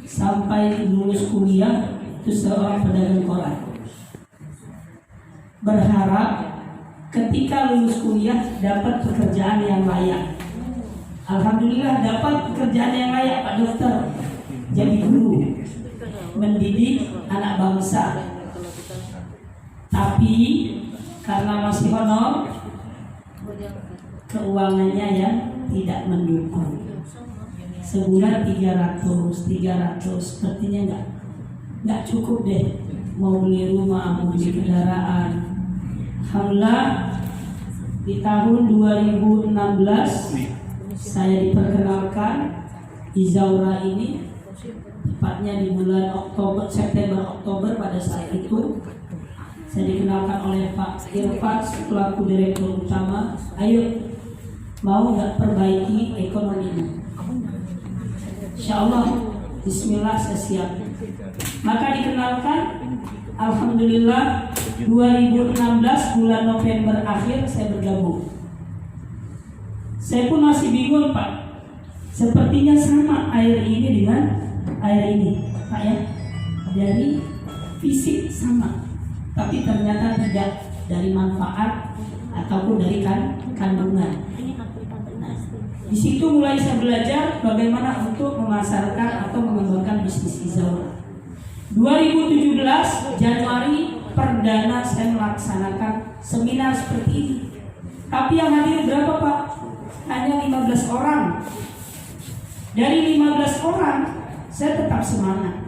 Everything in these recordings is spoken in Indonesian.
sampai lulus kuliah itu seorang pedagang koran. Berharap ketika lulus kuliah dapat pekerjaan yang layak. Alhamdulillah dapat pekerjaan yang layak, Pak Dokter. Jadi guru, mendidik anak bangsa. Tapi karena masih honor, keuangannya yang tidak mendukung. Sebulan 300 sepertinya nggak cukup deh. Mau beli rumah, mau beli kendaraan. Alhamdulillah di tahun 2016 saya diperkenalkan Izaura ini, tepatnya di bulan September-Oktober pada saat itu. Saya dikenalkan oleh Pak Irfan selaku Direktur Utama. Ayo, mau nggak perbaiki ekonominya? Insya Allah, Bismillah, saya siap. Maka dikenalkan, Alhamdulillah 2016 bulan November akhir saya bergabung. Saya pun masih bingung, Pak. Sepertinya sama air ini dengan air ini, Pak ya. Dari fisik sama, tapi ternyata tidak dari manfaat ataupun dari kandungan. Nah, di situ mulai saya belajar bagaimana untuk memasarkan atau mengembangkan bisnis Izaura. 2017 Januari perdana saya melaksanakan seminar seperti ini. Tapi yang hadir berapa, Pak? Hanya 15 orang. Dari 15 orang saya tetap semangat.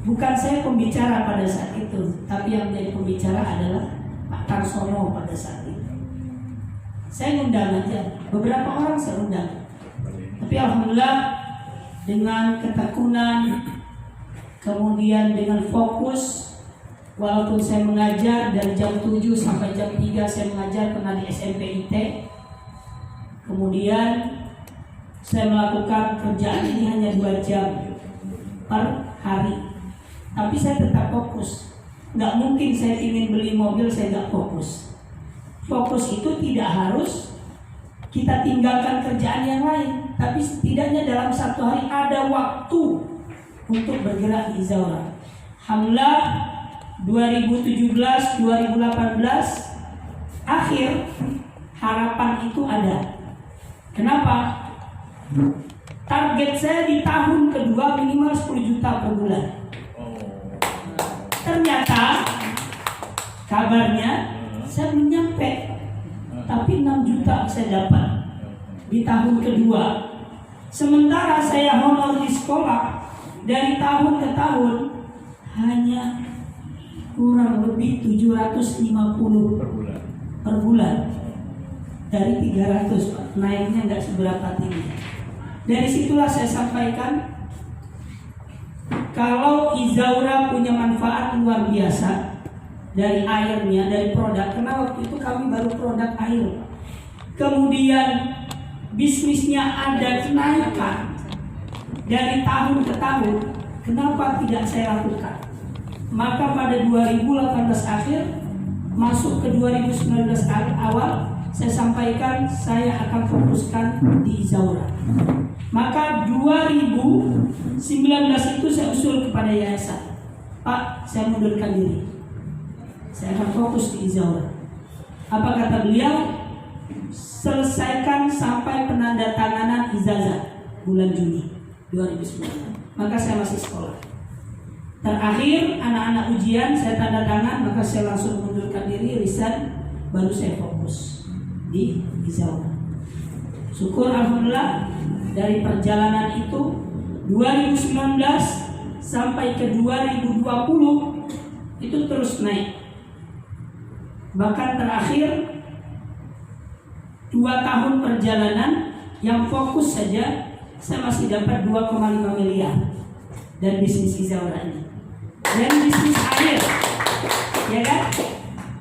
Bukan saya pembicara pada saat itu, tapi yang menjadi pembicara adalah Pak Tarsono pada saat itu. Saya ngundang aja, beberapa orang saya undang. Tapi alhamdulillah dengan ketekunan, kemudian dengan fokus, walaupun saya mengajar dari jam 7 sampai jam 3 saya mengajar pernah di SMP IT. Kemudian saya melakukan kerjaan ini hanya 2 jam per hari. Tapi saya tetap fokus. Nggak mungkin saya ingin beli mobil saya nggak fokus. Fokus itu tidak harus kita tinggalkan kerjaan yang lain, tapi setidaknya dalam satu hari ada waktu untuk bergerak di Izaura. Alhamdulillah 2017-2018 akhir harapan itu ada. Kenapa? Target saya di tahun kedua minimal 10 juta per bulan. Ternyata kabarnya saya belum nyampe, tapi 6 juta saya dapat di tahun kedua. Sementara saya honor di sekolah dari tahun ke tahun hanya kurang lebih 750 per bulan. Dari 300, Pak. Naiknya nggak seberapa tinggi. Dari situlah saya sampaikan kalau Izaura punya manfaat luar biasa dari airnya, dari produk. Karena waktu itu kami baru produk air. Kemudian bisnisnya ada kenaikan dari tahun ke tahun. Kenapa tidak saya lakukan? Maka pada 2018 akhir masuk ke 2019 awal, saya sampaikan saya akan fokuskan di Izaura. Maka 2019 itu saya usul kepada yayasan, Pak, saya mundurkan diri. Saya akan fokus di Izaura. Apa kata beliau? Selesaikan sampai penandatanganan ijazah bulan Juni 2009. Maka saya masih sekolah. Terakhir anak-anak ujian saya tanda tangan, maka saya langsung mundurkan diri, resign, baru saya fokus di Izaura. Syukur alhamdulillah dari perjalanan itu 2019 sampai ke 2020 itu terus naik. Bahkan terakhir 2 tahun perjalanan yang fokus saja saya masih dapat 2,5 miliar dari bisnis Izaura ini. Dan bisnis air, ya kan?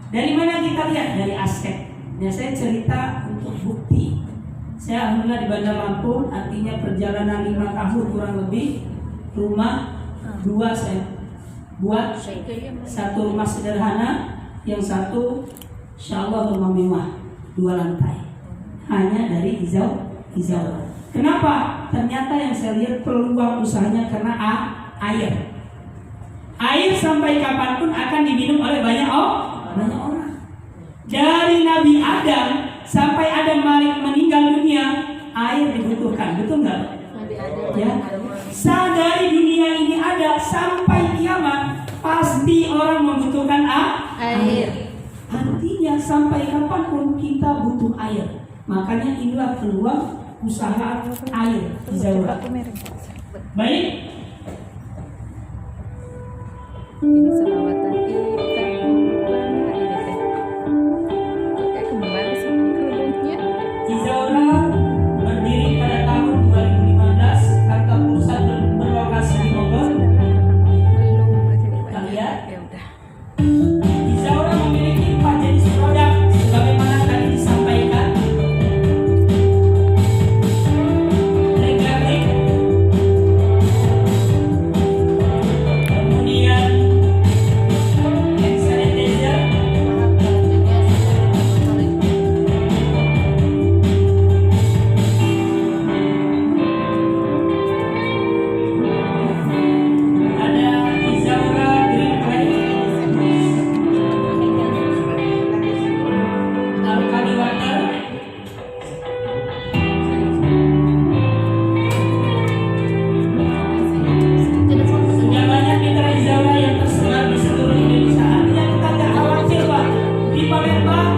Dari mana kita lihat? Dari aset. Nah, saya cerita untuk bukti. Saya alhamdulillah di Bandar Lampung, artinya perjalanan 5 tahun kurang lebih, rumah 2 saya buat, 1 rumah sederhana, yang 1 insya Allah rumah mewah 2 lantai, hanya dari Izaura. Kenapa? Ternyata yang saya lihat peluang usahanya karena air. Air sampai kapanpun akan diminum oleh banyak orang. Dari Nabi Adam sampai Adam meninggal dunia, air dibutuhkan, betul nggak? Ya. Dari dunia ini ada sampai kiamat pasti orang membutuhkan air. Artinya sampai kapanpun kita butuh air. Makanya inilah peluang usaha air di Zaura. Baik. Ini selawatan kayak kembar sih kerudungnya. Izaura berdiri pada tahun 2015. Kantor pusat berlokasi di Bogor. Kita lihat. Ya udah. Izaura memiliki 4 jenis produk sebagaimana tadi disampaikan. Legatik, kemudian hand sanitizer, ada Izaura Green Clay, Alkali Water, sudah banyak mitra Izaura yang tersebar di seluruh Indonesia. Artinya kita nggak khawatir Pak. Di Palembang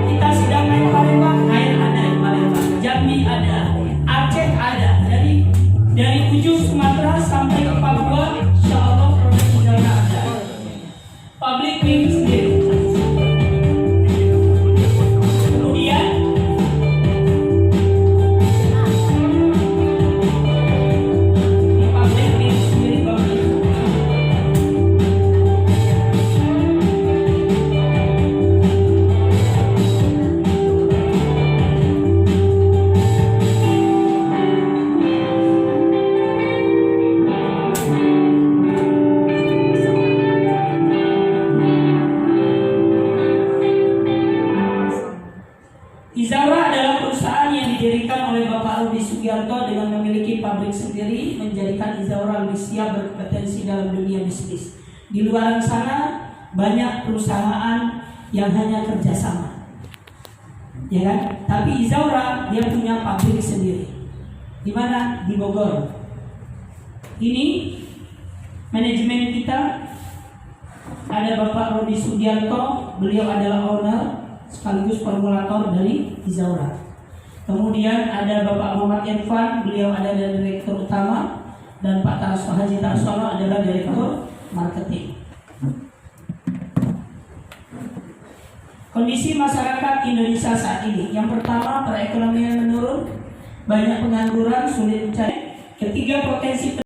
kita sedang main Palembang, air ada di Palembang. Jambi ada, Aceh ada. Dari ujung Sumatera sampai ke Papua, insya Allah produk Izaura ada. Public cleaning sendiri. Kemudian di public cleaning sendiri public. Izaura adalah perusahaan yang didirikan oleh Bapak Rudi Sugiarto dengan memiliki pabrik sendiri, menjadikan Izaura lebih siap berkompetensi dalam dunia bisnis. Di luar sana banyak perusahaan yang hanya kerjasama, ya kan? Tapi Izaura dia punya pabrik sendiri. Di mana? Di Bogor. Ini manajemen kita, ada Bapak Rudi Sugiarto, beliau adalah owner sekaligus formulator dari Izaura. Kemudian ada Bapak Muhammad Irfan, beliau adalah direktur utama, dan Pak Haji Tarsono adalah direktur marketing. Kondisi masyarakat Indonesia saat ini, yang pertama perekonomian menurun, banyak pengangguran, sulit mencari. Ketiga, potensi